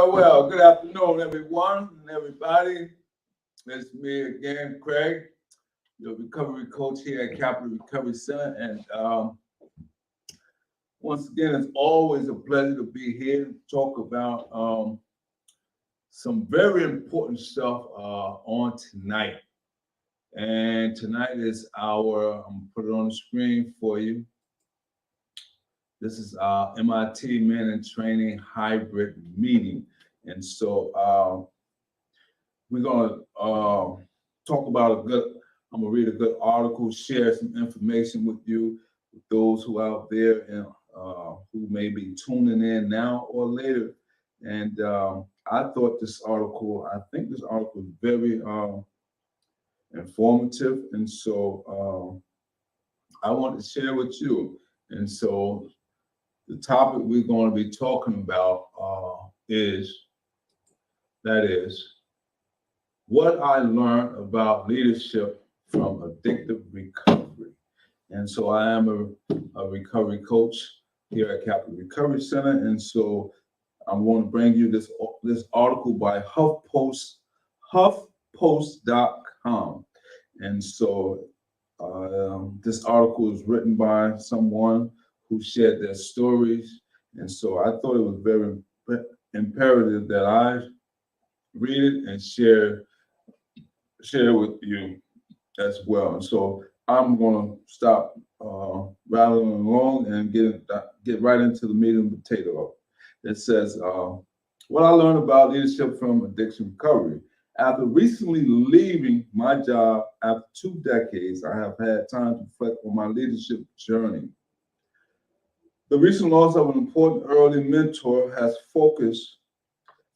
Well. Good afternoon, everyone and everybody. It's me again, Craig, your recovery coach here at Capital Recovery Center. And once again, it's always a pleasure to be here to talk about some very important stuff on tonight. And tonight is I'm going to put it on the screen for you. This is our M.I.T. Men in Training Hybrid Meeting. And so we're going to talk about I'm going to read a good article, share some information with you, with those who are out there and who may be tuning in now or later. And I think this article is very informative. And so I want to share with you. And so the topic we're going to be talking about is what I learned about leadership from addictive recovery. And so I am a recovery coach here at Capital Recovery Center. And so I'm going to bring you this article by HuffPost.com. And so this article is written by someone who shared their stories. And so I thought it was very imperative that I read it and share with you as well. And so I'm going to stop rattling along and get right into the meat and potato of it. It says, what I learned about leadership from addiction recovery. After recently leaving my job after 2 decades, I have had time to reflect on my leadership journey. The recent loss of an important early mentor has focused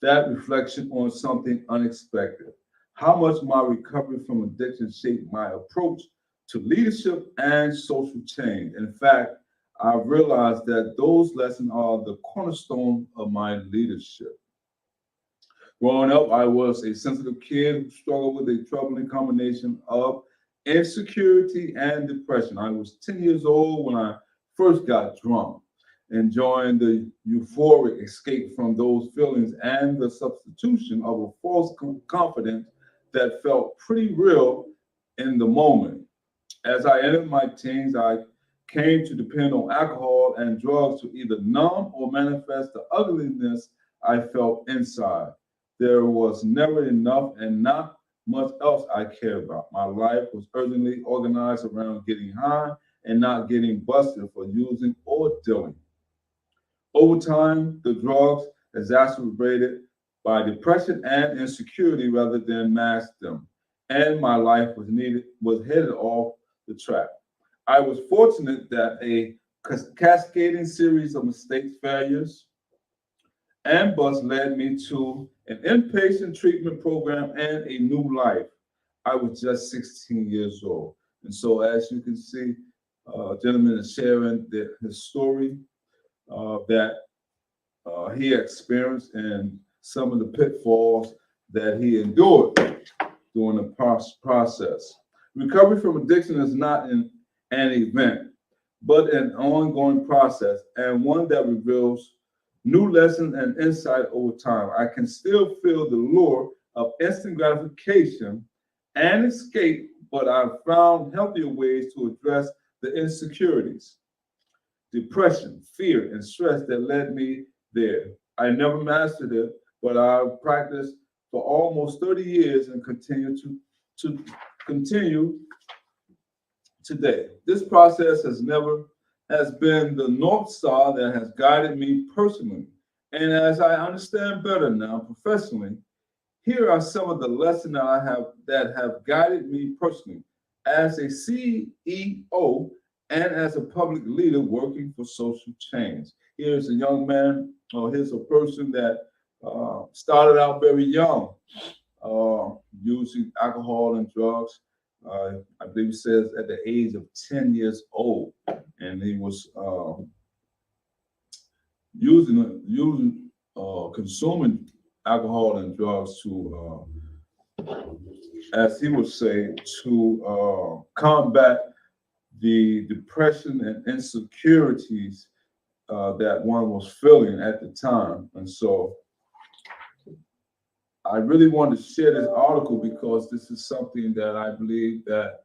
that reflection on something unexpected. How much my recovery from addiction shaped my approach to leadership and social change. In fact, I've realized that those lessons are the cornerstone of my leadership. Growing up, I was a sensitive kid who struggled with a troubling combination of insecurity and depression. I was 10 years old when I first got drunk, enjoying the euphoric escape from those feelings and the substitution of a false confidence that felt pretty real in the moment. As I entered my teens, I came to depend on alcohol and drugs to either numb or manifest the ugliness I felt inside. There was never enough and not much else I cared about. My life was urgently organized around getting high and not getting busted for using or dealing. Over time, the drugs exacerbated by depression and insecurity rather than masked them, and my life was headed off the track. I was fortunate that a cascading series of mistakes, failures, and busts led me to an inpatient treatment program and a new life. I was just 16 years old. And so as you can see, gentleman is sharing his story that he experienced and some of the pitfalls that he endured during the process. Recovery from addiction is not an event, but an ongoing process and one that reveals new lessons and insight over time. I can still feel the lure of instant gratification and escape, but I've found healthier ways to address the insecurities, depression, fear, and stress that led me there. I never mastered it, but I've practiced for almost 30 years and continue today. This process has been the North Star that has guided me personally. And as I understand better now professionally, here are some of the lessons that have guided me personally as a CEO and as a public leader working for social change. Here's a young man, or here's a person that started out very young, using alcohol and drugs. I believe it says at the age of 10 years old, and he was consuming alcohol and drugs to, as he would say, to combat the depression and insecurities that one was feeling at the time. And so I really want to share this article because this is something that I believe that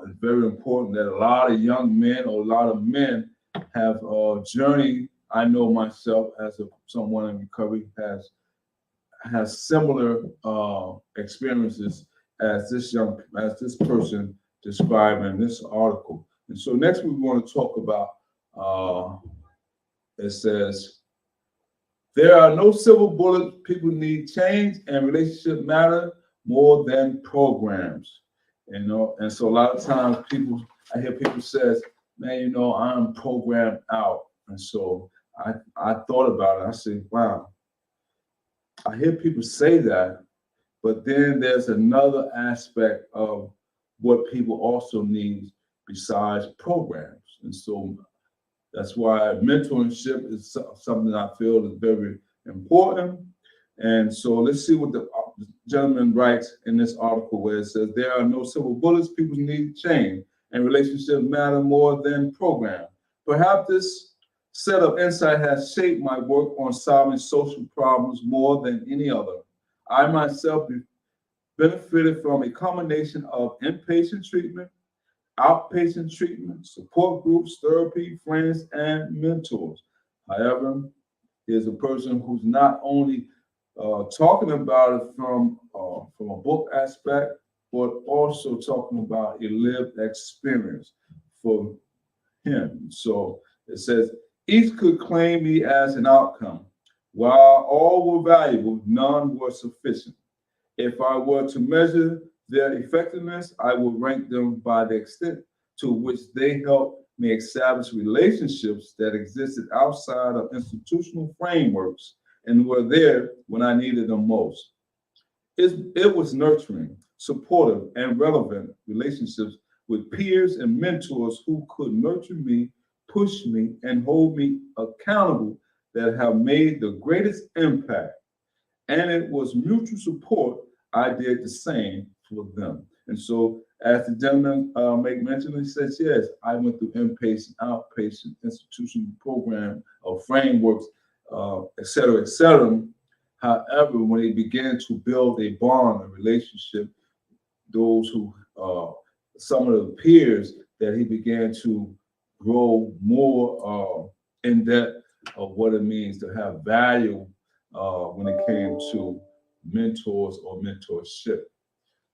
is very important, that a lot of young men or a lot of men have journeyed. I know myself as someone in recovery has similar experiences as this person described in this article. And so next we want to talk about, it says, there are no silver bullets. People need change, and relationship matter more than programs. And so a lot of times I hear people says, man, I'm programmed out. And so I thought about it. I said, wow, I hear people say that, but then there's another aspect of what people also need besides programs. And so that's why mentorship is something I feel is very important. And so let's see what the gentleman writes in this article, where it says, there are no silver bullets, people need change, and relationships matter more than programs. Perhaps this set of insight has shaped my work on solving social problems more than any other. I myself benefited from a combination of inpatient treatment, outpatient treatment, support groups, therapy, friends, and mentors. However, here's a person who's not only talking about it from a book aspect, but also talking about a lived experience for him. So it says, each could claim me as an outcome. While all were valuable, none were sufficient. If I were to measure their effectiveness, I would rank them by the extent to which they helped me establish relationships that existed outside of institutional frameworks and were there when I needed them most. It was nurturing, supportive, and relevant relationships with peers and mentors who could nurture me, push me, and hold me accountable that have made the greatest impact. And it was mutual support. I did the same for them. And so, as the gentleman make mention, he says, yes, I went through inpatient, outpatient, institutional program of frameworks, et cetera, et cetera. However, when he began to build a bond, a relationship, those who, some of the peers that he began to grow more in depth of what it means to have value when it came to mentors or mentorship.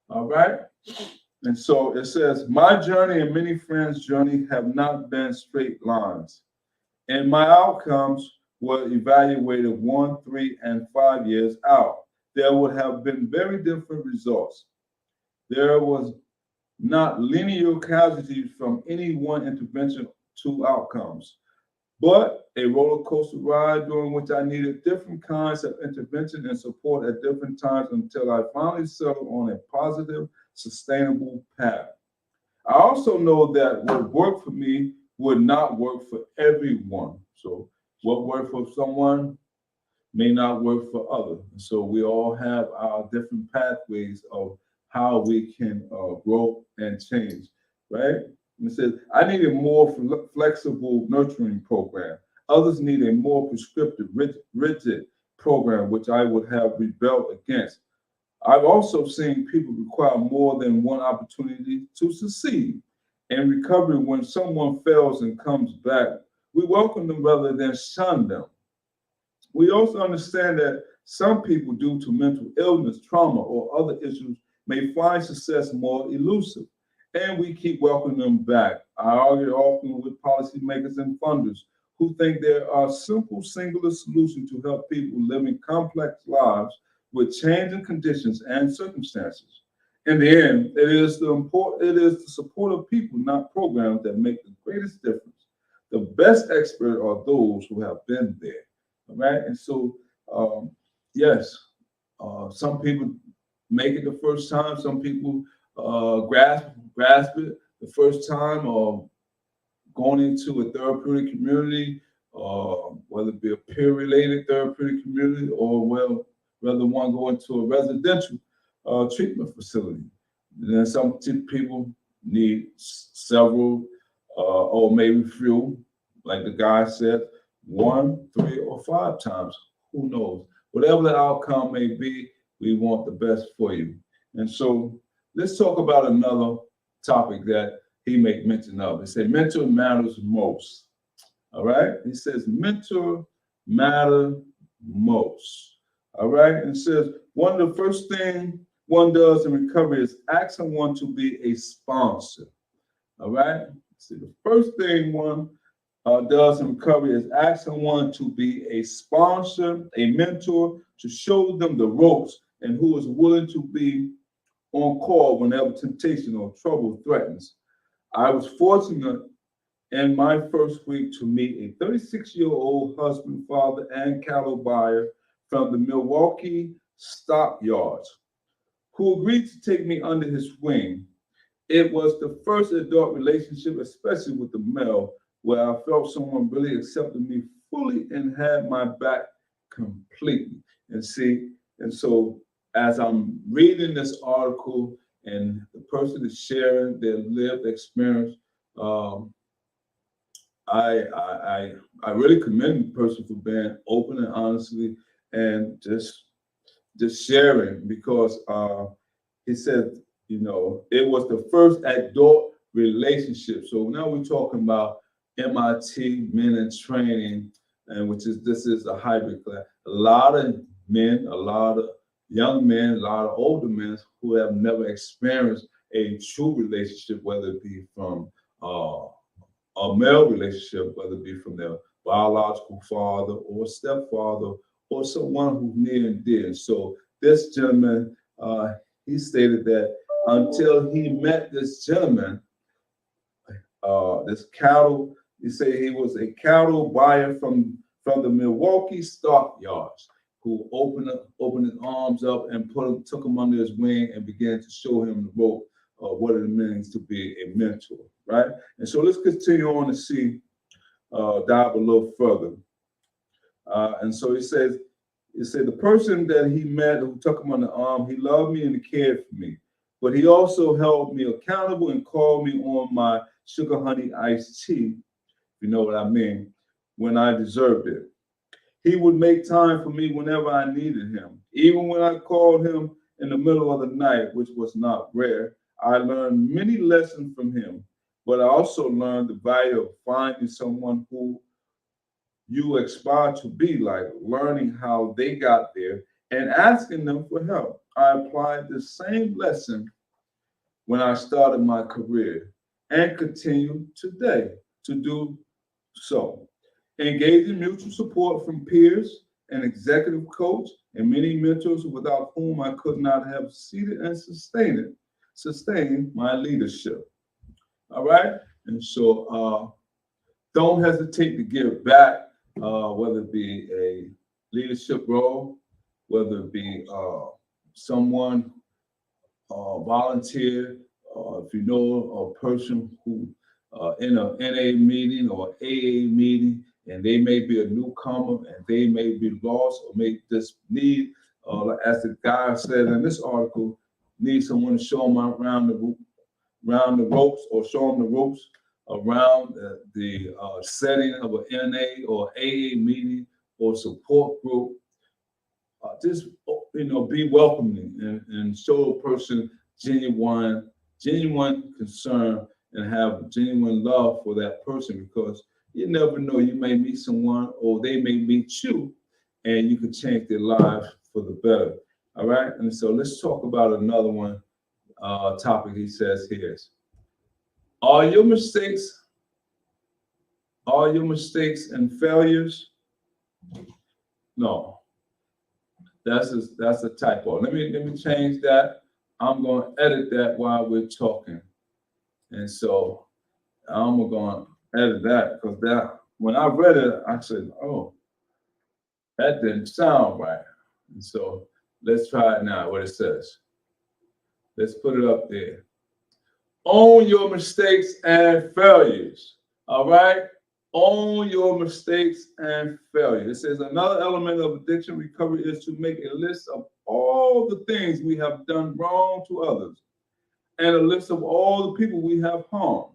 All right. And so it says, my journey and many friends' journey have not been straight lines. And my outcomes were evaluated 1, 3, and 5 years out. There would have been very different results. There was not linear casualties from any one intervention to outcomes, but a roller coaster ride during which I needed different kinds of intervention and support at different times until I finally settled on a positive, sustainable path. I also know that what worked for me would not work for everyone. So what worked for someone may not work for others. So we all have our different pathways of how we can grow and change, right? And it says, I need a more flexible nurturing program. Others need a more prescriptive, rigid program, which I would have rebelled against. I've also seen people require more than one opportunity to succeed. In recovery, when someone fails and comes back, we welcome them rather than shun them. We also understand that some people, due to mental illness, trauma, or other issues, may find success more elusive, and we keep welcoming them back. I argue often with policymakers and funders who think there are simple, singular solutions to help people living complex lives with changing conditions and circumstances. In the end, it is the support of people, not programs, that make the greatest difference. The best experts are those who have been there. All right, and so yes, some people make it the first time. Some people grasp it the first time, or going into a therapeutic community, whether it be a peer-related therapeutic community, or whether one go into a residential treatment facility. And then some people need several, or maybe few, like the guy said, 1, 3, or 5 times. Who knows? Whatever the outcome may be, We want the best for you. And so let's talk about another topic that he made mention of. He said, mentor matters most. All right. He says, mentor matter most. All right. And says, one of the first thing one does in recovery is ask someone to be a sponsor. All right. See, the first thing one does in recovery is ask someone to be a sponsor, a mentor, to show them the ropes and who is willing to be on call whenever temptation or trouble threatens. I was fortunate in my first week to meet a 36-year-old husband, father, and cattle buyer from the Milwaukee stockyards who agreed to take me under his wing. It was the first adult relationship, especially with the male, where I felt someone really accepted me fully and had my back completely. And see, and so as I'm reading this article and the person is sharing their lived experience, um, I really commend the person for being open and honestly and just sharing because he said, it was the first adult relationship. So now we're talking about M.I.T. men in training, and this is a hybrid class. A lot of men, a lot of young men, a lot of older men who have never experienced a true relationship, whether it be from a male relationship, whether it be from their biological father or stepfather or someone who's near and dear. So this gentleman, he stated that until he met this gentleman, this cattle, he said he was a cattle buyer from the Milwaukee stockyards who opened his arms up and took him under his wing and began to show him the rope of what it means to be a mentor, right? And so let's continue on to see, dive a little further. And so he said the person that he met who took him on the arm, he loved me and he cared for me, but he also held me accountable and called me on my sugar honey iced tea, if you know what I mean, when I deserved it. He would make time for me whenever I needed him. Even when I called him in the middle of the night, which was not rare, I learned many lessons from him, but I also learned the value of finding someone who you aspire to be like, learning how they got there and asking them for help. I applied the same lesson when I started my career and continue today to do so. Engaging mutual support from peers, an executive coach, and many mentors without whom I could not have succeeded and sustained my leadership. All right. And so don't hesitate to give back, whether it be a leadership role, whether it be someone volunteer, if you know a person who in a NA meeting or AA meeting, and they may be a newcomer and they may be lost or may just need, as the guy said in this article, need someone to show them around the ropes or show them the ropes around the setting of an NA or AA meeting or support group. Just be welcoming and show a person genuine concern and have genuine love for that person, because you never know, you may meet someone or they may meet you and you could change their lives for the better. All right. And so let's talk about another one topic he says here is, are your mistakes and failures? No, that's a typo. Let me change that. I'm going to edit that while we're talking. And so I'm going to edit that because that when I read it, I said, oh, that didn't sound right. And so let's try it now, what it says. Let's put it up there. Own your mistakes and failures. All right? Own your mistakes and failures. It says another element of addiction recovery is to make a list of all the things we have done wrong to others and a list of all the people we have harmed.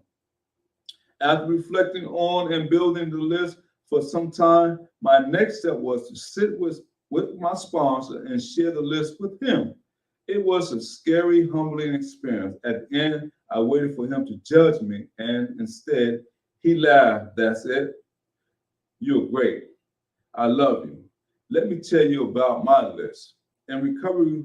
After reflecting on and building the list for some time, my next step was to sit with with my sponsor and share the list with him. It was a scary, humbling experience. At the end, I waited for him to judge me, and instead, he laughed. That's it. You're great. I love you. Let me tell you about my list. In recovery,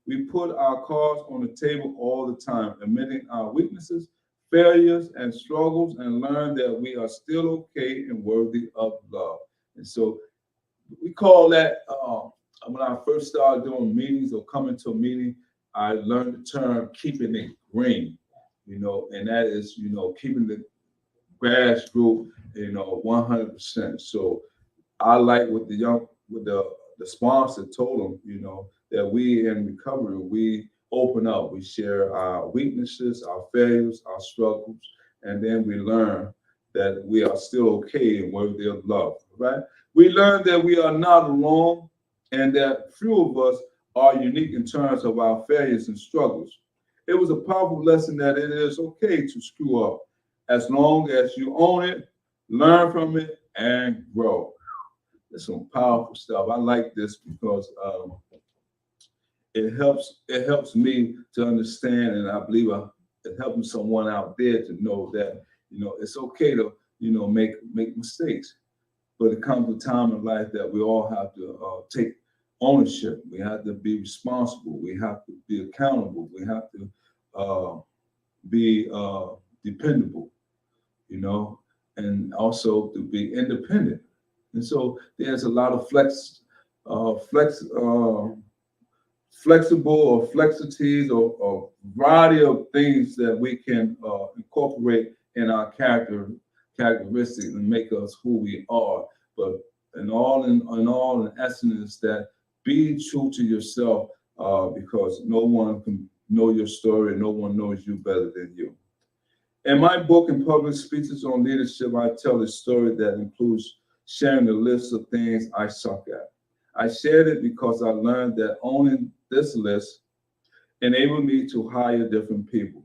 we put our cards on the table all the time, admitting our weaknesses, failures, and struggles, and learn that we are still okay and worthy of love. And so we call that, when I first started doing meetings or coming to a meeting, I learned the term keeping it green, and that is, keeping the grass grew, 100%. So I like what the sponsor told them, that we in recovery, we open up, we share our weaknesses, our failures, our struggles, and then we learn that we are still okay and worthy of love, right? We learn that we are not alone and that few of us are unique in terms of our failures and struggles. It was a powerful lesson that it is okay to screw up as long as you own it, learn from it, and grow. It's some powerful stuff. I like this because it helps me to understand, and I believe it helps someone out there to know that it's okay to make mistakes, but it comes a time in life that we all have to take ownership. We have to be responsible. We have to be accountable. We have to be dependable, and also to be independent. And so there's a lot of flexible or flexities or variety of things that we can incorporate in our characteristics and make us who we are. But in essence, is that be true to yourself, because no one can know your story and no one knows you better than you. In my book and public speeches on leadership, I tell a story that includes sharing a list of things I suck at. I shared it because I learned that owning this list enabled me to hire different people,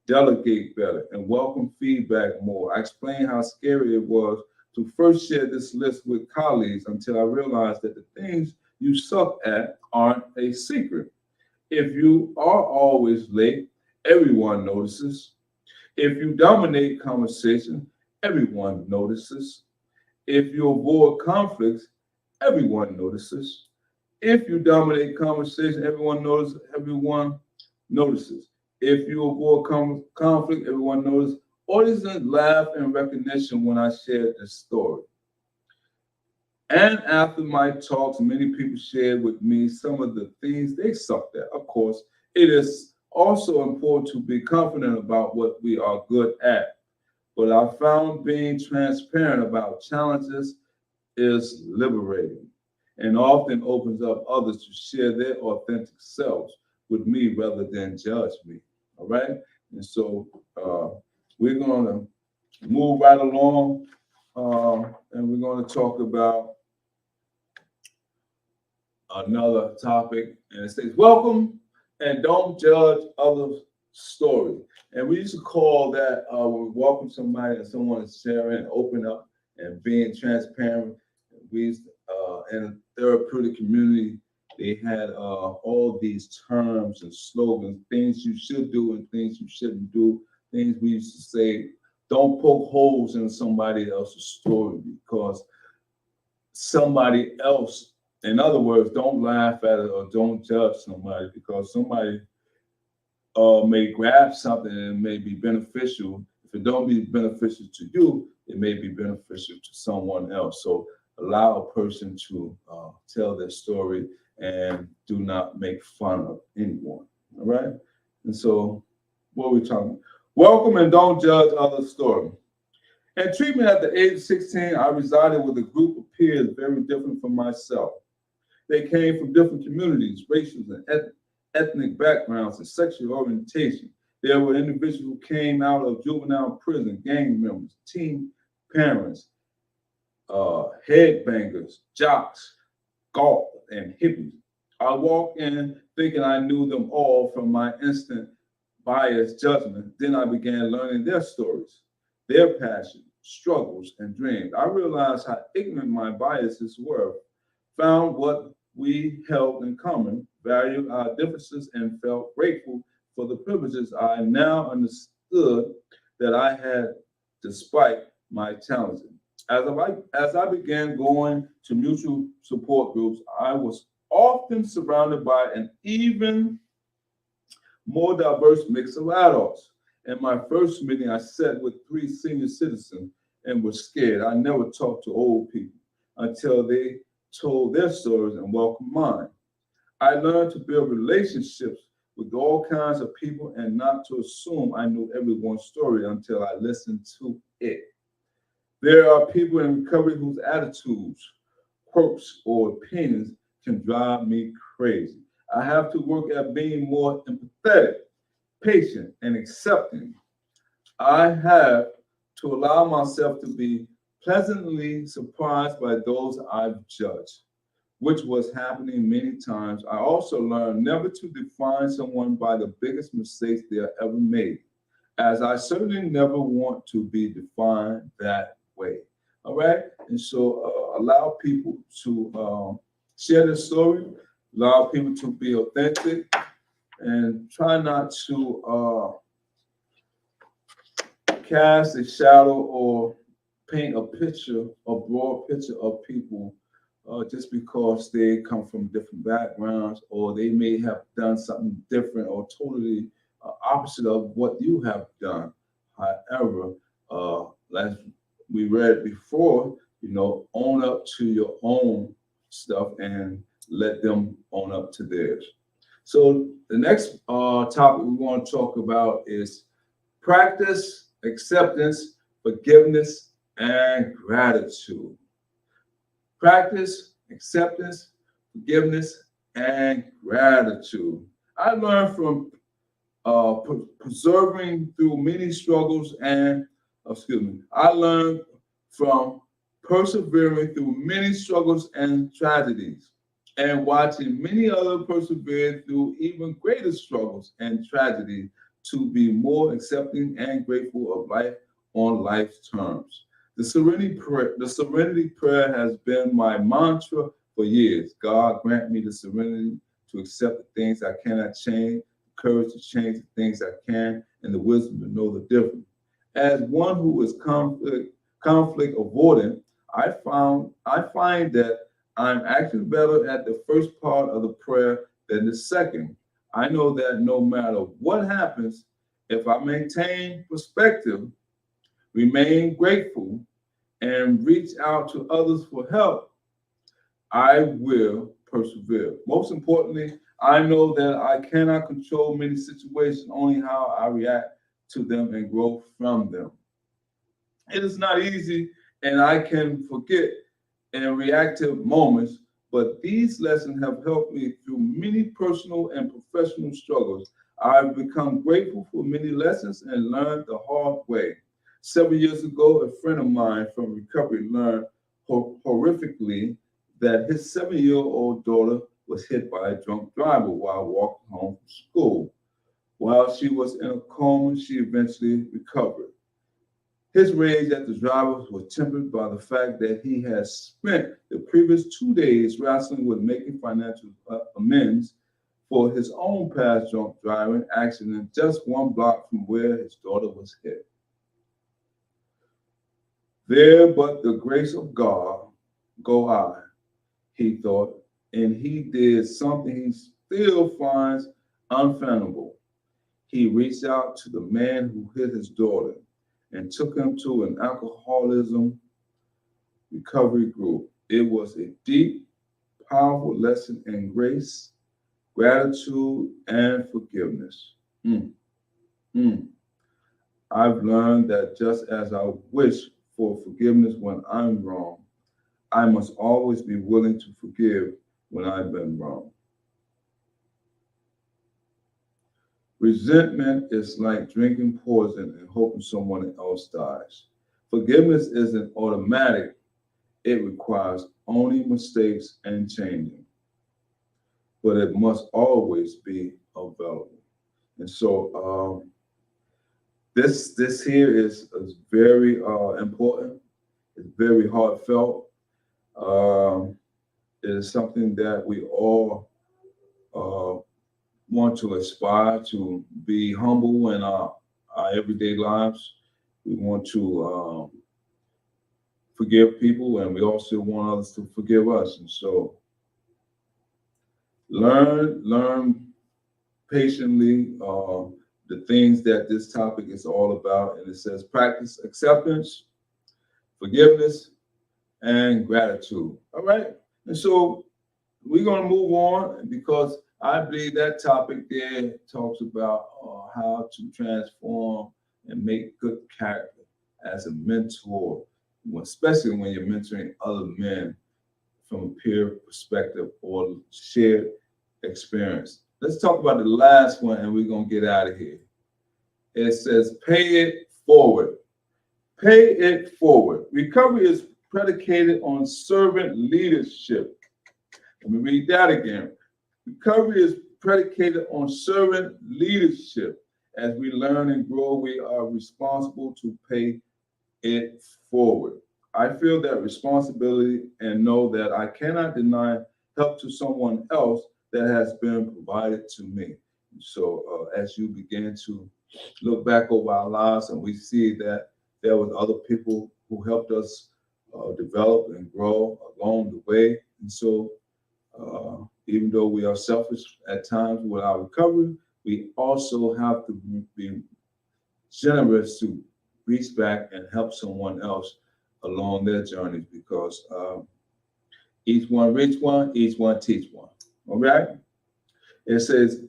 delegate better, and welcome feedback more. I explained how scary it was to first share this list with colleagues until I realized that the things you suck at aren't a secret. If you are always late, everyone notices. If you dominate conversation, everyone notices. If you avoid conflicts, everyone notices. If you dominate conversation, everyone notices. If you avoid conflict, everyone notices. Audiences laugh in recognition when I shared this story. And after my talks, many people shared with me some of the things they sucked at. Of course, it is also important to be confident about what we are good at. But I found being transparent about challenges is liberating and often opens up others to share their authentic selves with me rather than judge me. All right. And so we're going to move right along, and we're going to talk about another topic. And it says, welcome and don't judge others' story. And we used to call that when we welcome somebody and someone is sharing and open up and being transparent. We used to, in a therapeutic community, they had all these terms and slogans, things you should do and things you shouldn't do. Things we used to say, don't poke holes in somebody else's story because somebody else, in other words, don't laugh at it or don't judge somebody because somebody may grab something and it may be beneficial. If it don't be beneficial to you, it may be beneficial to someone else. So allow a person to tell their story and do not make fun of anyone. All right. And so what are we talking about? Welcome and don't judge others' story. In treatment at the age of 16, I resided with a group of peers very different from myself. They came from different communities, racial and ethnic backgrounds, and sexual orientation. There were individuals who came out of juvenile prison, gang members, teen parents, headbangers, jocks, golf, and hippies. I walked in thinking I knew them all from my instant biased judgment. Then I began learning their stories, their passions, struggles, and dreams. I realized how ignorant my biases were. found what we held in common, valued our differences, and felt grateful for the privileges I now understood that I had despite my challenges. As I began going to mutual support groups, I was often surrounded by an even more diverse mix of adults. In my first meeting, I sat with three senior citizens and was scared. I never talked to old people until they told their stories and welcomed mine. I learned to build relationships with all kinds of people and not to assume I knew everyone's story until I listened to it. There are people in recovery whose attitudes, quirks, or opinions can drive me crazy. I have to work at being more empathetic, patient, and accepting. I have to allow myself to be pleasantly surprised by those I've judged, which was happening many times. I also learned never to define someone by the biggest mistakes they have ever made, as I certainly never want to be defined that way. All right? And so allow people to share their story, allow people to be authentic, and try not to cast a shadow or paint a picture, a broad picture of people just because they come from different backgrounds or they may have done something different or totally opposite of what you have done. However, as we read before, own up to your own stuff and let them own up to theirs. So the next topic we want to talk about is practice, acceptance, forgiveness, and gratitude. Practice, acceptance, forgiveness, and gratitude. I learned from persevering through many struggles and, I learned from persevering through many struggles and tragedies and watching many others persevere through even greater struggles and tragedies to be more accepting and grateful of life on life's terms. The serenity prayer has been my mantra for years. God grant me the serenity to accept the things I cannot change, the courage to change the things I can, and the wisdom to know the difference. As one who is conflict avoidant, I find that I'm actually better at the first part of the prayer than the second. I know that no matter what happens, if I maintain perspective, remain grateful, and reach out to others for help, I will persevere. Most importantly, I know that I cannot control many situations, only how I react to them and grow from them. It is not easy, and I can forget in reactive moments, but these lessons have helped me through many personal and professional struggles. I've become grateful for many lessons and learned the hard way. Several years ago, a friend of mine from recovery learned horrifically that his 7-year-old daughter was hit by a drunk driver while walking home from school. While she was in a coma, she eventually recovered. His rage at the driver was tempered by the fact that he had spent the previous 2 days wrestling with making financial amends for his own past drunk driving accident just one block from where his daughter was hit. There but the grace of God go I, he thought, and he did something he still finds unfathomable. He reached out to the man who hit his daughter and took him to an alcoholism recovery group. It was a deep, powerful lesson in grace, gratitude, and forgiveness. Mm, mm. I've learned that just as I wish for forgiveness when I'm wrong, I must always be willing to forgive when I've been wrong. Resentment is like drinking poison and hoping someone else dies. Forgiveness isn't automatic, it requires owning mistakes and changing, but it must always be available. And so this here is very important. It's very heartfelt. Um, It is something that we all want to aspire to be humble in our everyday lives. We want to forgive people, and we also want others to forgive us. And so, learn patiently the things that this topic is all about. And it says practice acceptance, forgiveness, and gratitude. All right. And so we're going to move on because I believe that topic there talks about how to transform and make good character as a mentor, especially when you're mentoring other men from a peer perspective or shared experience. Let's talk about the last one and we're going to get out of here. It says pay it forward. Pay it forward. Recovery is predicated on servant leadership. Let me read that again. Recovery is predicated on servant leadership. As we learn and grow, we are responsible to pay it forward. I feel that responsibility and know that I cannot deny help to someone else that has been provided to me. So as you begin to look back over our lives and we see that there was other people who helped us develop and grow along the way. And so even though we are selfish at times with our recovery, we also have to be generous to reach back and help someone else along their journeys because each one reach one, each one teach one. All right? It says,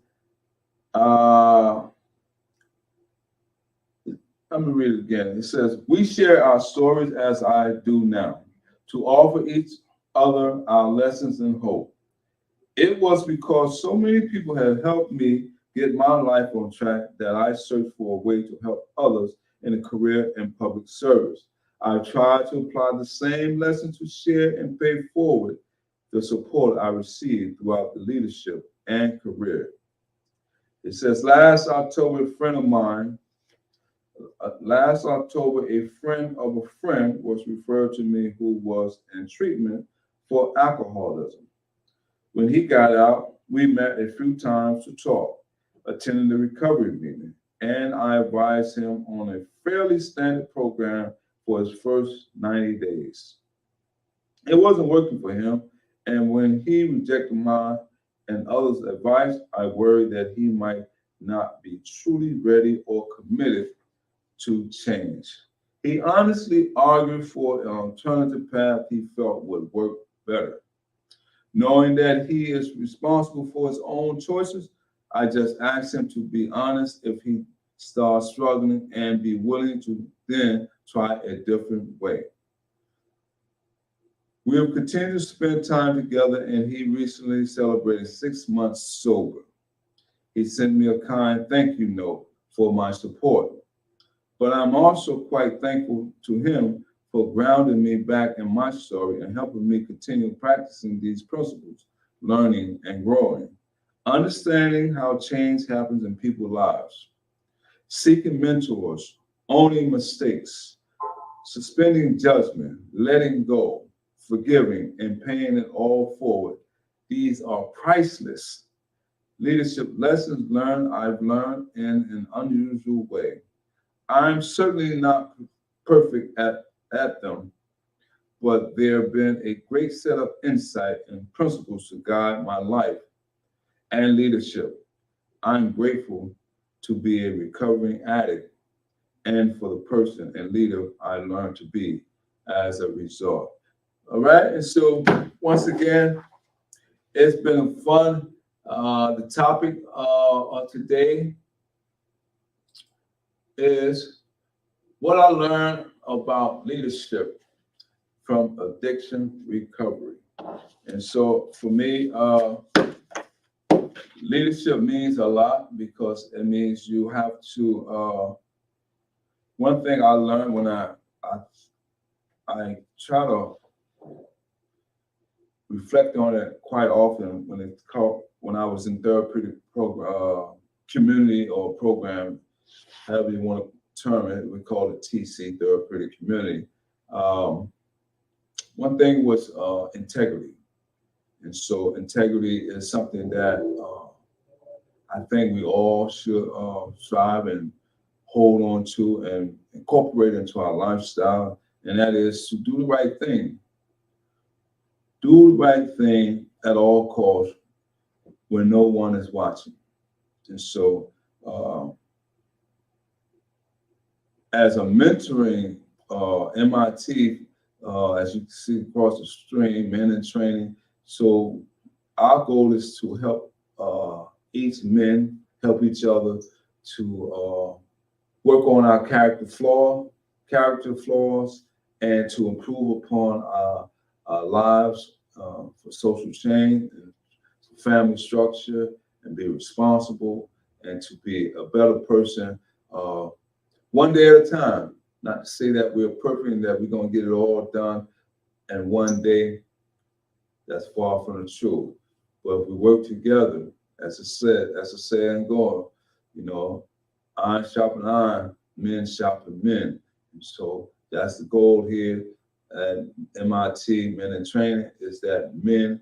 let me read it again. It says, we share our stories as I do now to offer each other our lessons and hope. It was because so many people had helped me get my life on track that I searched for a way to help others in a career in public service. I tried to apply the same lesson to share and pay forward the support I received throughout the leadership and career. It says, last October, a friend of a friend was referred to me who was in treatment for alcoholism. When he got out, we met a few times to talk, attending the recovery meeting, and I advised him on a fairly standard program for his first 90 days. It wasn't working for him, and when he rejected my and others' advice, I worried that he might not be truly ready or committed to change. He honestly argued for an alternative path he felt would work better. Knowing that he is responsible for his own choices, I just asked him to be honest if he starts struggling and be willing to then try a different way. We have continued to spend time together, and he recently celebrated 6 months sober. He sent me a kind thank you note for my support, but I'm also quite thankful to him for grounding me back in my story and helping me continue practicing these principles, learning and growing, understanding how change happens in people's lives, seeking mentors, owning mistakes, suspending judgment, letting go, forgiving, and paying it all forward. These are priceless leadership lessons I've learned in an unusual way. I'm certainly not perfect at them, but there have been a great set of insight and principles to guide my life and leadership. I'm grateful to be a recovering addict and for the person and leader I learned to be as a result. All right, and so once again, it's been fun. The topic of today is what I learned about leadership from addiction recovery. And so for me, leadership means a lot because it means you have to. One thing I learned when I try to reflect on it quite often when I was in therapeutic program, community or program, however you want to term it, we call it TC, therapeutic community. One thing was integrity. And so integrity is something that I think we all should strive and hold on to and incorporate into our lifestyle, and that is to do the right thing. Do the right thing at all costs when no one is watching. And so, as a mentoring M.I.T, as you can see across the stream, men in training. So our goal is to help each men help each other to work on our character flaws, and to improve upon our lives for social change and family structure, and be responsible and to be a better person one day at a time. Not to say that we're perfect and that we're going to get it all done in one day. That's far from the truth. But if we work together, as I said, that's a saying going, you know, iron sharpen iron, men sharpen men. And so that's the goal here at M.I.T, Men in Training, is that men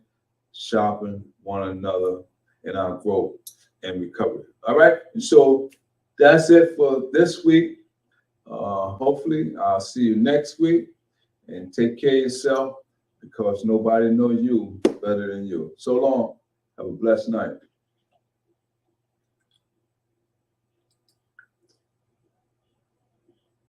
sharpen one another in our growth and recovery. All right. And so that's it for this week. Hopefully, I'll see you next week, and take care of yourself, because nobody knows you better than you. So long. Have a blessed night.